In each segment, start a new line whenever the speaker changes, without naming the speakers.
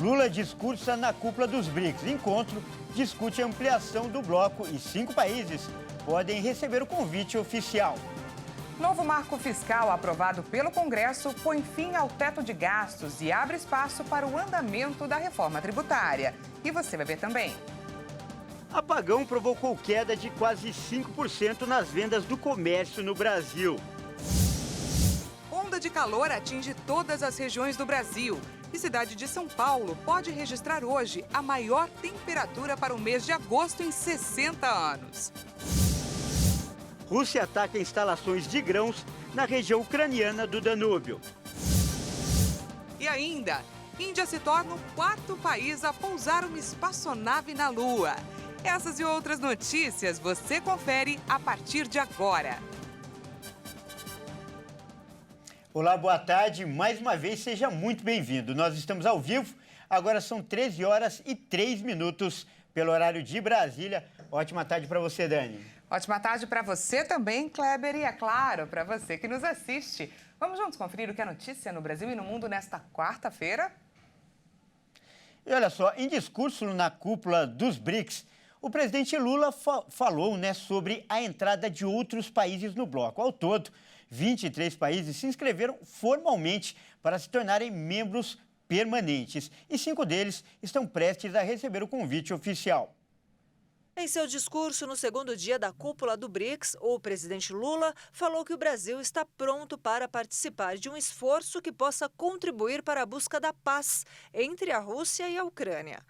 Lula discursa na cúpula dos BRICS. Encontro discute a ampliação do bloco e 5 países podem receber o convite oficial.
Novo marco fiscal aprovado pelo Congresso põe fim ao teto de gastos e abre espaço para o andamento da reforma tributária. E você vai ver também.
Apagão provocou queda de quase 5% nas vendas do comércio no Brasil.
Onda de calor atinge todas as regiões do Brasil. E cidade de São Paulo pode registrar hoje a maior temperatura para o mês de agosto em 60 anos.
Rússia ataca instalações de grãos na região ucraniana do Danúbio.
E ainda, Índia se torna o 4º país a pousar uma espaçonave na Lua. Essas e outras notícias você confere a partir de agora.
Olá, boa tarde. Mais uma vez, seja muito bem-vindo. Nós estamos ao vivo. Agora são 13 horas e 3 minutos pelo horário de Brasília. Ótima tarde para você, Dani.
Ótima tarde para você também, Kleber, e é claro, para você que nos assiste. Vamos juntos conferir o que é notícia no Brasil e no mundo nesta quarta-feira?
E olha só, em discurso na cúpula dos BRICS, o presidente Lula falou sobre a entrada de outros países no bloco. Ao todo, 23 países se inscreveram formalmente para se tornarem membros permanentes e 5 deles estão prestes a receber o convite oficial.
Em seu discurso no segundo dia da cúpula do BRICS, o presidente Lula falou que o Brasil está pronto para participar de um esforço que possa contribuir para a busca da paz entre a Rússia e a Ucrânia.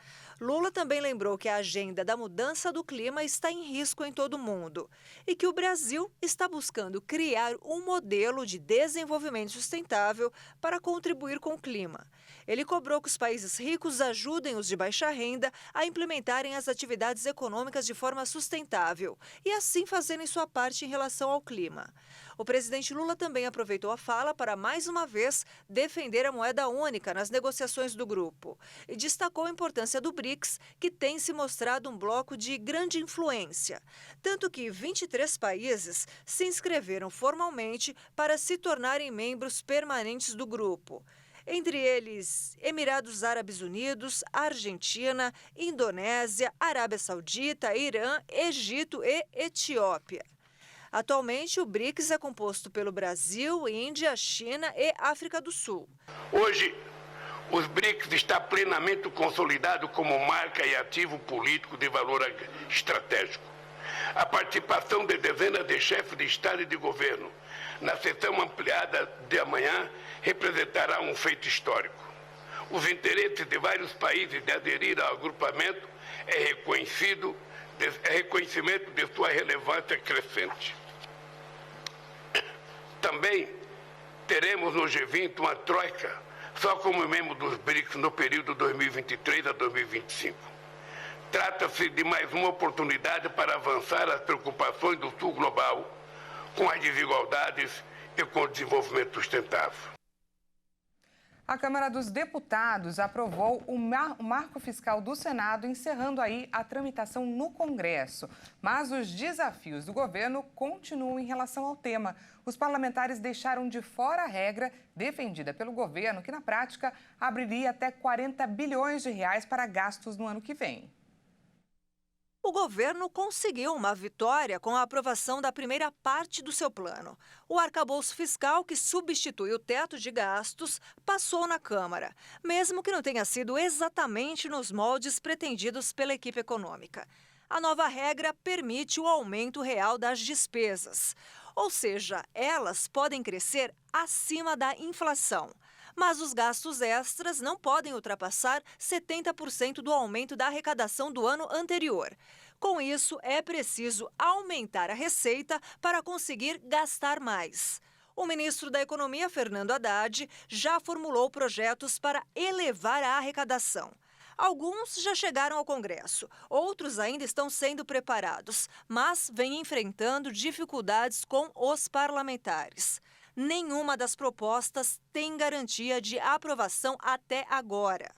Lula também lembrou que a agenda da mudança do clima está em risco em todo o mundo e que o Brasil está buscando criar um modelo de desenvolvimento sustentável para contribuir com o clima. Ele cobrou que os países ricos ajudem os de baixa renda a implementarem as atividades econômicas de forma sustentável e assim fazerem sua parte em relação ao clima. O presidente Lula também aproveitou a fala para, mais uma vez, defender a moeda única nas negociações do grupo e destacou a importância do BRICS, que tem se mostrado um bloco de grande influência. Tanto que 23 países se inscreveram formalmente para se tornarem membros permanentes do grupo. Entre eles, Emirados Árabes Unidos, Argentina, Indonésia, Arábia Saudita, Irã, Egito e Etiópia. Atualmente, o BRICS é composto pelo Brasil, Índia, China e África do Sul.
Hoje, os BRICS está plenamente consolidado como marca e ativo político de valor estratégico. A participação de dezenas de chefes de Estado e de governo na sessão ampliada de amanhã representará um feito histórico. Os interesses de vários países de aderir ao agrupamento é reconhecimento de sua relevância crescente. Também teremos no G20 uma troika só como membro dos BRICS no período 2023 a 2025. Trata-se de mais uma oportunidade para avançar as preocupações do Sul global com as desigualdades e com o desenvolvimento sustentável.
A Câmara dos Deputados aprovou o marco fiscal do Senado, encerrando aí a tramitação no Congresso. Mas os desafios do governo continuam em relação ao tema. Os parlamentares deixaram de fora a regra defendida pelo governo, que na prática abriria até 40 bilhões de reais para gastos no ano que vem.
O governo conseguiu uma vitória com a aprovação da primeira parte do seu plano. O arcabouço fiscal, que substitui o teto de gastos, passou na Câmara, mesmo que não tenha sido exatamente nos moldes pretendidos pela equipe econômica. A nova regra permite o aumento real das despesas, ou seja, elas podem crescer acima da inflação. Mas os gastos extras não podem ultrapassar 70% do aumento da arrecadação do ano anterior. Com isso, é preciso aumentar a receita para conseguir gastar mais. O ministro da Economia, Fernando Haddad, já formulou projetos para elevar a arrecadação. Alguns já chegaram ao Congresso, outros ainda estão sendo preparados, mas vêm enfrentando dificuldades com os parlamentares. Nenhuma das propostas tem garantia de aprovação até agora.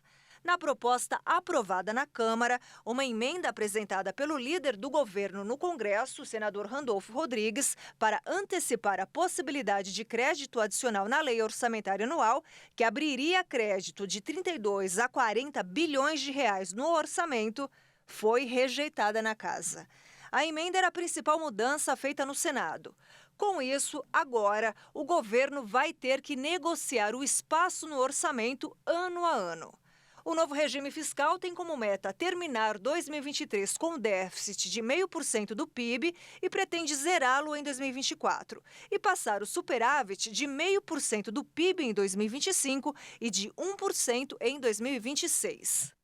Na proposta aprovada na Câmara, uma emenda apresentada pelo líder do governo no Congresso, o senador Randolfo Rodrigues, para antecipar a possibilidade de crédito adicional na lei orçamentária anual, que abriria crédito de 32 a 40 bilhões de reais no orçamento, foi rejeitada na Casa. A emenda era a principal mudança feita no Senado. Com isso, agora, o governo vai ter que negociar o espaço no orçamento ano a ano. O novo regime fiscal tem como meta terminar 2023 com déficit de 0,5% do PIB e pretende zerá-lo em 2024. E passar o superávit de 0,5% do PIB em 2025 e de 1% em 2026.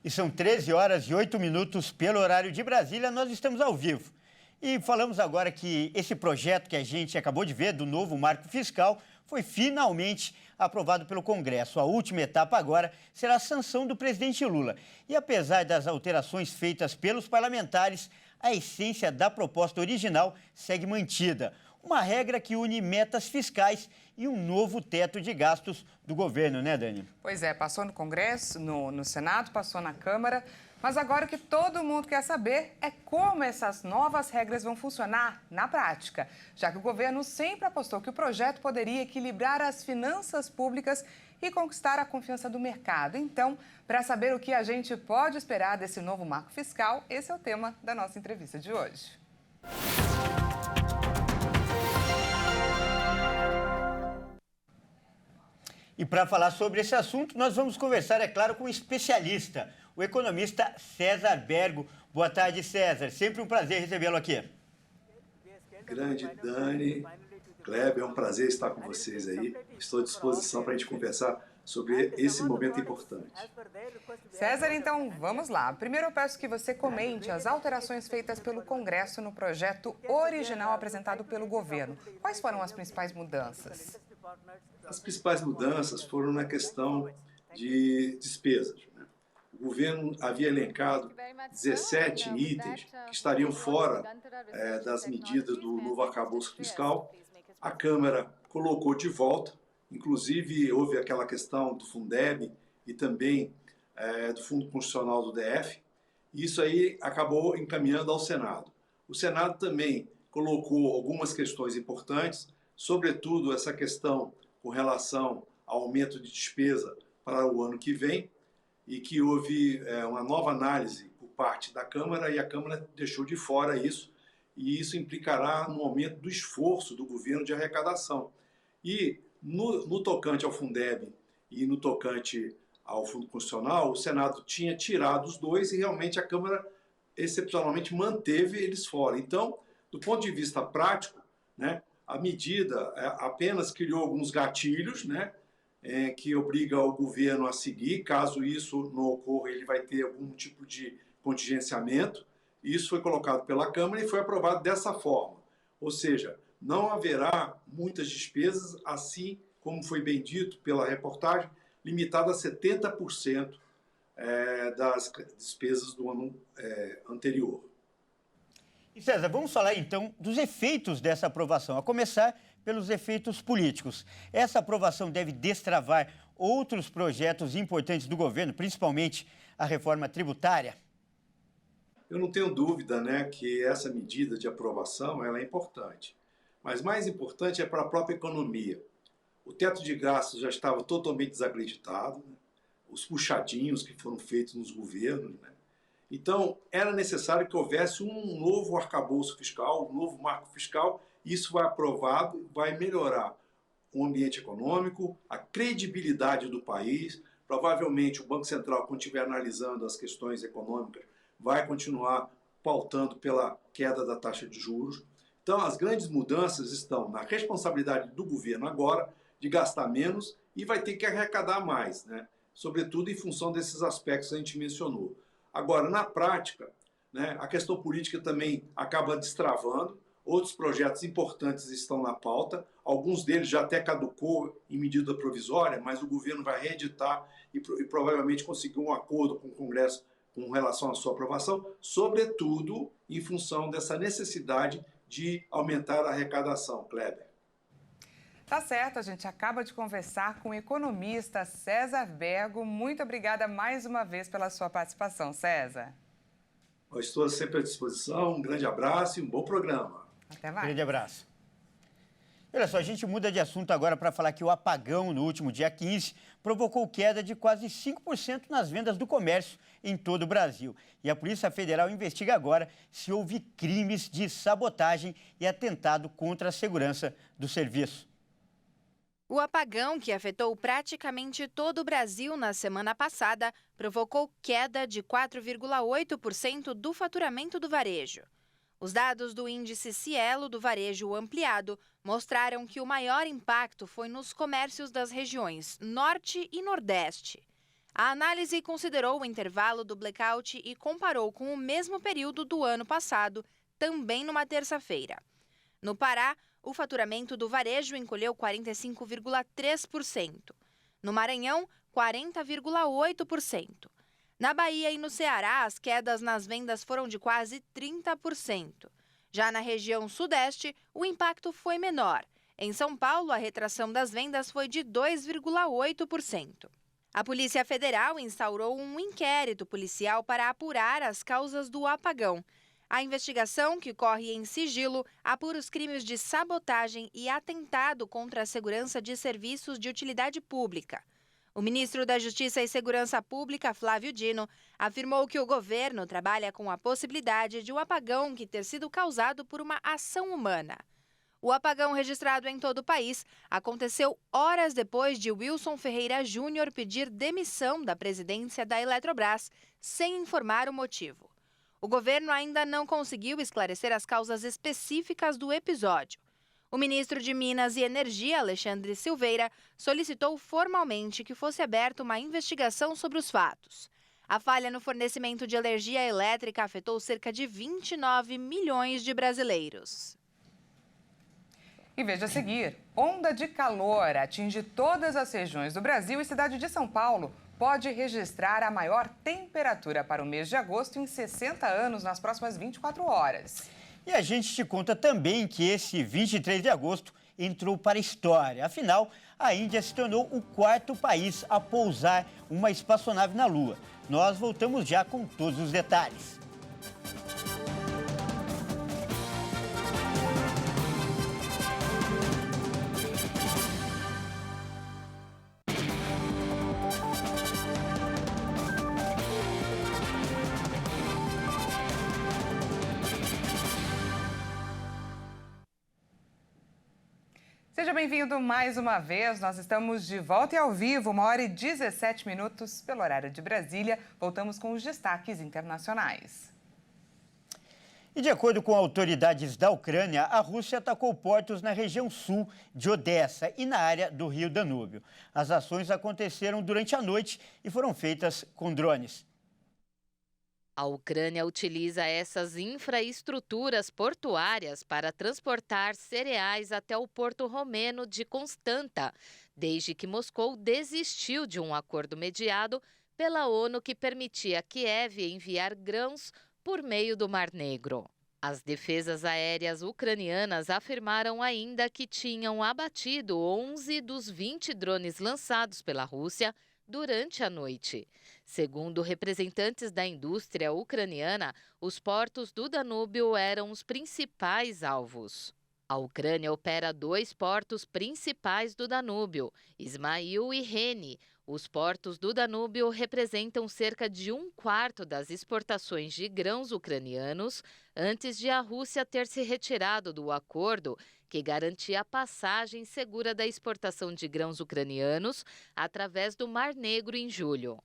E são 13h08 pelo horário de Brasília, nós estamos ao vivo. E falamos agora que esse projeto que a gente acabou de ver, do novo marco fiscal, foi finalmente aprovado pelo Congresso. A última etapa agora será a sanção do presidente Lula. E apesar das alterações feitas pelos parlamentares, a essência da proposta original segue mantida. Uma regra que une metas fiscais e um novo teto de gastos do governo, né, Dani?
Pois é, passou no Congresso, no Senado, passou na Câmara. Mas agora o que todo mundo quer saber é como essas novas regras vão funcionar na prática, já que o governo sempre apostou que o projeto poderia equilibrar as finanças públicas e conquistar a confiança do mercado. Então, para saber o que a gente pode esperar desse novo marco fiscal, esse é o tema da nossa entrevista de hoje.
E para falar sobre esse assunto, nós vamos conversar, é claro, com um especialista, o economista César Bergo. Boa tarde, César. Sempre um prazer recebê-lo aqui.
Grande Dani, Kleber, é um prazer estar com vocês aí. Estou à disposição para a gente conversar sobre esse momento importante.
César, então vamos lá. Primeiro eu peço que você comente as alterações feitas pelo Congresso no projeto original apresentado pelo governo. Quais foram as principais mudanças?
As principais mudanças foram na questão de despesas. O governo havia elencado 17 itens que estariam fora das medidas do novo arcabouço fiscal. A Câmara colocou de volta, inclusive houve aquela questão do Fundeb e também do Fundo Constitucional do DF. Isso aí acabou encaminhando ao Senado. O Senado também colocou algumas questões importantes, sobretudo essa questão com relação ao aumento de despesa para o ano que vem, e que houve uma nova análise por parte da Câmara e a Câmara deixou de fora isso, e isso implicará no aumento do esforço do governo de arrecadação. E no tocante ao Fundeb e no tocante ao Fundo Constitucional, o Senado tinha tirado os dois e realmente a Câmara excepcionalmente manteve eles fora. Então, do ponto de vista prático, né, a medida apenas criou alguns gatilhos, né, que obriga o governo a seguir. Caso isso não ocorra, ele vai ter algum tipo de contingenciamento. Isso foi colocado pela Câmara e foi aprovado dessa forma. Ou seja, não haverá muitas despesas, assim como foi bem dito pela reportagem, limitado a 70% das despesas do ano anterior.
E César, vamos falar então dos efeitos dessa aprovação, a começar pelos efeitos políticos. Essa aprovação deve destravar outros projetos importantes do governo, principalmente a reforma tributária?
Eu não tenho dúvida, né, que essa medida de aprovação ela é importante. Mas mais importante é para a própria economia. O teto de gastos já estava totalmente desacreditado, né? Os puxadinhos que foram feitos nos governos, né? Então, era necessário que houvesse um novo arcabouço fiscal, um novo marco fiscal. Isso vai aprovado, vai melhorar o ambiente econômico, a credibilidade do país. Provavelmente o Banco Central, quando estiver analisando as questões econômicas, vai continuar pautando pela queda da taxa de juros. Então, as grandes mudanças estão na responsabilidade do governo agora de gastar menos e vai ter que arrecadar mais, né? Sobretudo em função desses aspectos que a gente mencionou. Agora, na prática, né, a questão política também acaba destravando. Outros projetos importantes estão na pauta. Alguns deles já até caducou em medida provisória, mas o governo vai reeditar e provavelmente conseguir um acordo com o Congresso com relação à sua aprovação, sobretudo em função dessa necessidade de aumentar a arrecadação, Kleber.
Tá certo, a gente acaba de conversar com o economista César Bergo. Muito obrigada mais uma vez pela sua participação, César.
Eu estou sempre à disposição. Um grande abraço e um bom programa.
Até mais.
Grande abraço. Olha só, a gente muda de assunto agora para falar que o apagão no último dia 15 provocou queda de quase 5% nas vendas do comércio em todo o Brasil. E a Polícia Federal investiga agora se houve crimes de sabotagem e atentado contra a segurança do serviço.
O apagão, que afetou praticamente todo o Brasil na semana passada, provocou queda de 4,8% do faturamento do varejo. Os dados do índice Cielo do varejo ampliado mostraram que o maior impacto foi nos comércios das regiões Norte e Nordeste. A análise considerou o intervalo do blackout e comparou com o mesmo período do ano passado, também numa terça-feira. No Pará, o faturamento do varejo encolheu 45,3%. No Maranhão, 40,8%. Na Bahia e no Ceará, as quedas nas vendas foram de quase 30%. Já na região Sudeste, o impacto foi menor. Em São Paulo, a retração das vendas foi de 2,8%. A Polícia Federal instaurou um inquérito policial para apurar as causas do apagão. A investigação, que corre em sigilo, apura os crimes de sabotagem e atentado contra a segurança de serviços de utilidade pública. O ministro da Justiça e Segurança Pública, Flávio Dino, afirmou que o governo trabalha com a possibilidade de um apagão ter sido causado por uma ação humana. O apagão registrado em todo o país aconteceu horas depois de Wilson Ferreira Júnior pedir demissão da presidência da Eletrobras, sem informar o motivo. O governo ainda não conseguiu esclarecer as causas específicas do episódio. O ministro de Minas e Energia, Alexandre Silveira, solicitou formalmente que fosse aberta uma investigação sobre os fatos. A falha no fornecimento de energia elétrica afetou cerca de 29 milhões de brasileiros.
E veja a seguir, onda de calor atinge todas as regiões do Brasil e cidade de São Paulo pode registrar a maior temperatura para o mês de agosto em 60 anos nas próximas 24 horas.
E a gente te conta também que esse 23 de agosto entrou para a história. Afinal, a Índia se tornou o quarto país a pousar uma espaçonave na Lua. Nós voltamos já com todos os detalhes.
Seja bem-vindo mais uma vez. Nós estamos de volta e ao vivo, 1h17 pelo horário de Brasília. Voltamos com os destaques internacionais.
E de acordo com autoridades da Ucrânia, a Rússia atacou portos na região sul de Odessa e na área do rio Danúbio. As ações aconteceram durante a noite e foram feitas com drones.
A Ucrânia utiliza essas infraestruturas portuárias para transportar cereais até o porto romeno de Constanta, desde que Moscou desistiu de um acordo mediado pela ONU que permitia a Kiev enviar grãos por meio do Mar Negro. As defesas aéreas ucranianas afirmaram ainda que tinham abatido 11 dos 20 drones lançados pela Rússia durante a noite. Segundo representantes da indústria ucraniana, os portos do Danúbio eram os principais alvos. A Ucrânia opera 2 portos principais do Danúbio, Ismail e Reni. Os portos do Danúbio representam cerca de 1/4 das exportações de grãos ucranianos antes de a Rússia ter se retirado do acordo que garantia a passagem segura da exportação de grãos ucranianos através do Mar Negro em julho.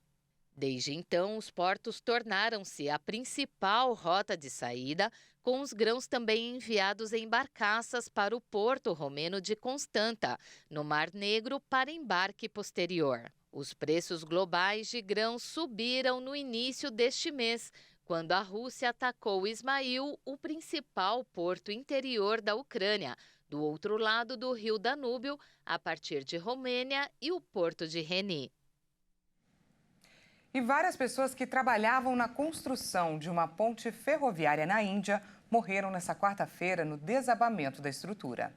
Desde então, os portos tornaram-se a principal rota de saída, com os grãos também enviados em barcaças para o porto romeno de Constanta, no Mar Negro, para embarque posterior. Os preços globais de grãos subiram no início deste mês, quando a Rússia atacou Ismail, o principal porto interior da Ucrânia, do outro lado do rio Danúbio, a partir de Romênia e o porto de Reni.
E várias pessoas que trabalhavam na construção de uma ponte ferroviária na Índia morreram nesta quarta-feira no desabamento da estrutura.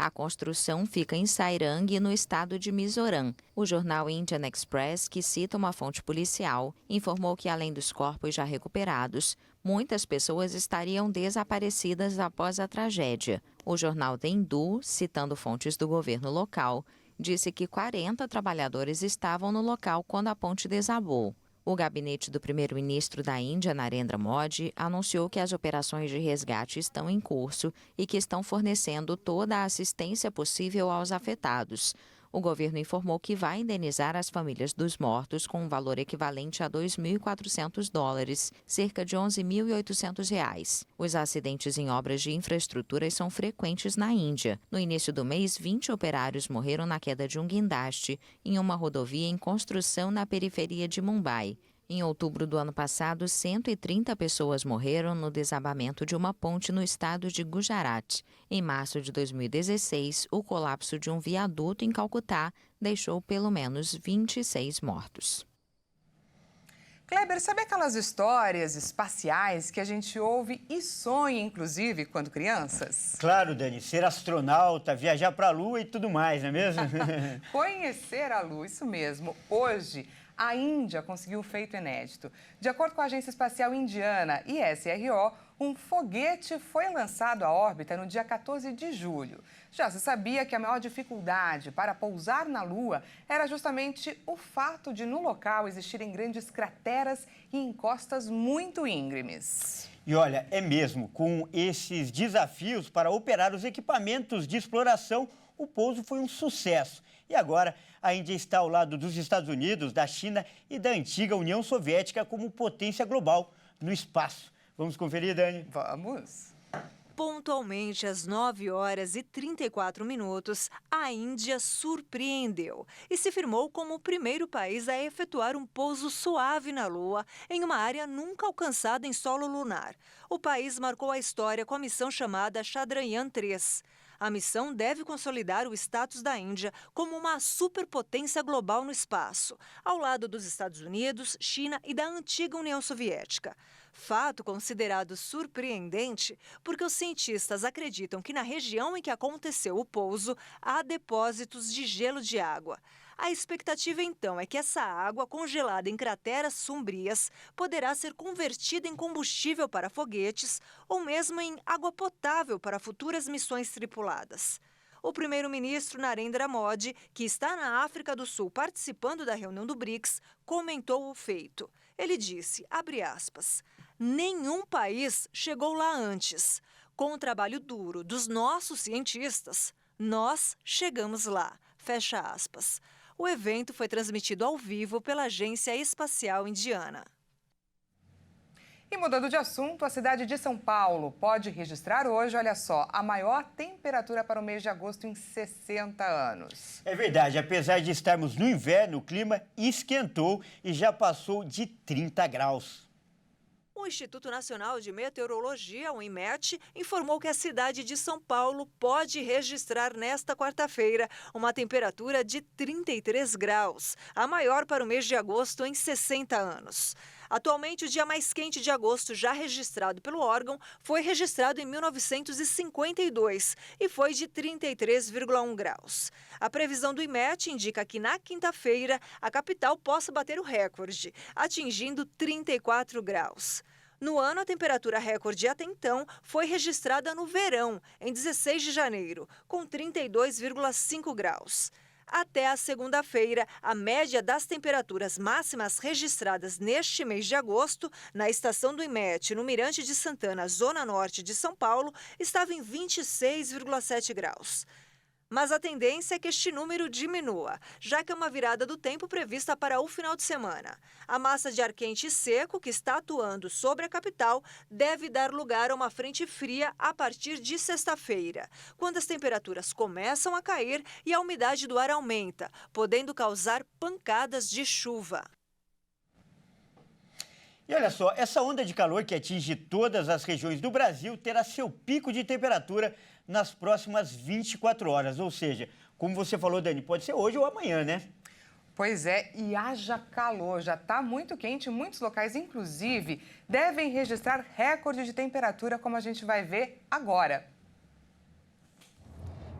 A construção fica em Sairang, no estado de Mizoram. O jornal Indian Express, que cita uma fonte policial, informou que, além dos corpos já recuperados, muitas pessoas estariam desaparecidas após a tragédia. O jornal The Hindu, citando fontes do governo local, disse que 40 trabalhadores estavam no local quando a ponte desabou. O gabinete do primeiro-ministro da Índia, Narendra Modi, anunciou que as operações de resgate estão em curso e que estão fornecendo toda a assistência possível aos afetados. O governo informou que vai indenizar as famílias dos mortos com um valor equivalente a $2.400, cerca de R$11.800. Os acidentes em obras de infraestruturas são frequentes na Índia. No início do mês, 20 operários morreram na queda de um guindaste em uma rodovia em construção na periferia de Mumbai. Em outubro do ano passado, 130 pessoas morreram no desabamento de uma ponte no estado de Gujarat. Em março de 2016, o colapso de um viaduto em Calcutá deixou pelo menos 26 mortos.
Kleber, sabe aquelas histórias espaciais que a gente ouve e sonha, inclusive, quando crianças?
Claro, Dani, ser astronauta, viajar para a Lua e tudo mais, não é mesmo?
Conhecer a Lua, isso mesmo. Hoje, a Índia conseguiu um feito inédito. De acordo com a Agência Espacial Indiana, ISRO, um foguete foi lançado à órbita no dia 14 de julho. Já se sabia que a maior dificuldade para pousar na Lua era justamente o fato de, no local, existirem grandes crateras e encostas muito íngremes.
E olha, é mesmo, com esses desafios para operar os equipamentos de exploração, o pouso foi um sucesso. E agora, a Índia está ao lado dos Estados Unidos, da China e da antiga União Soviética como potência global no espaço. Vamos conferir, Dani?
Vamos!
Pontualmente às 9h34, a Índia surpreendeu e se firmou como o primeiro país a efetuar um pouso suave na Lua em uma área nunca alcançada em solo lunar. O país marcou a história com a missão chamada Chandrayaan-3. A missão deve consolidar o status da Índia como uma superpotência global no espaço, ao lado dos Estados Unidos, China e da antiga União Soviética. Fato considerado surpreendente porque os cientistas acreditam que na região em que aconteceu o pouso há depósitos de gelo de água. A expectativa, então, é que essa água congelada em crateras sombrias poderá ser convertida em combustível para foguetes ou mesmo em água potável para futuras missões tripuladas. O primeiro-ministro Narendra Modi, que está na África do Sul participando da reunião do BRICS, comentou o feito. Ele disse, abre aspas, nenhum país chegou lá antes. Com o trabalho duro dos nossos cientistas, nós chegamos lá, fecha aspas. O evento foi transmitido ao vivo pela Agência Espacial Indiana.
E mudando de assunto, a cidade de São Paulo pode registrar hoje, olha só, a maior temperatura para o mês de agosto em 60 anos.
É verdade, apesar de estarmos no inverno, o clima esquentou e já passou de 30 graus.
O Instituto Nacional de Meteorologia, o INMET, informou que a cidade de São Paulo pode registrar nesta quarta-feira uma temperatura de 33 graus, a maior para o mês de agosto em 60 anos. Atualmente, o dia mais quente de agosto já registrado pelo órgão foi registrado em 1952 e foi de 33,1 graus. A previsão do INMET indica que na quinta-feira a capital possa bater o recorde, atingindo 34 graus. No ano, a temperatura recorde até então foi registrada no verão, em 16 de janeiro, com 32,5 graus. Até a segunda-feira, a média das temperaturas máximas registradas neste mês de agosto, na estação do INMET, no Mirante de Santana, zona norte de São Paulo, estava em 26,7 graus. Mas a tendência é que este número diminua, já que é uma virada do tempo prevista para o final de semana. A massa de ar quente e seco, que está atuando sobre a capital, deve dar lugar a uma frente fria a partir de sexta-feira, quando as temperaturas começam a cair e a umidade do ar aumenta, podendo causar pancadas de chuva.
E olha só, essa onda de calor que atinge todas as regiões do Brasil terá seu pico de temperatura nas próximas 24 horas. Ou seja, como você falou, Dani, pode ser hoje ou amanhã, né?
Pois é, e haja calor, já está muito quente. Muitos locais, inclusive, devem registrar recorde de temperatura, como a gente vai ver agora.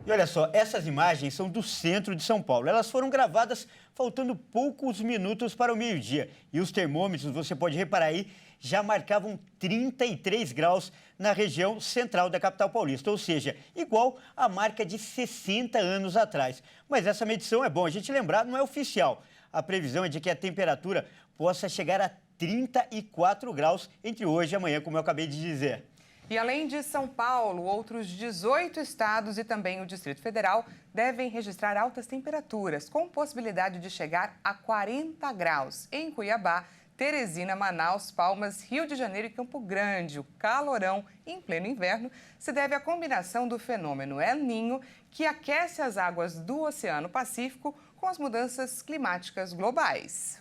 E olha só, essas imagens são do centro de São Paulo. Elas foram gravadas faltando poucos minutos para o meio-dia. E os termômetros, você pode reparar aí, já marcavam 33 graus na região central da capital paulista, ou seja, igual à marca de 60 anos atrás. Mas essa medição é bom a gente lembrar, não é oficial. A previsão é de que a temperatura possa chegar a 34 graus entre hoje e amanhã, como eu acabei de dizer.
E além de São Paulo, outros 18 estados e também o Distrito Federal devem registrar altas temperaturas, com possibilidade de chegar a 40 graus. Em Cuiabá, Teresina, Manaus, Palmas, Rio de Janeiro e Campo Grande. O calorão em pleno inverno se deve à combinação do fenômeno El Niño, que aquece as águas do Oceano Pacífico com as mudanças climáticas globais.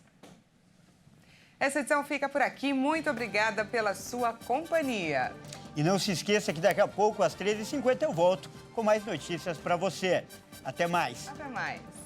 Essa edição fica por aqui. Muito obrigada pela sua companhia.
E não se esqueça que daqui a pouco, às 13h50, eu volto com mais notícias para você. Até mais.
Até mais.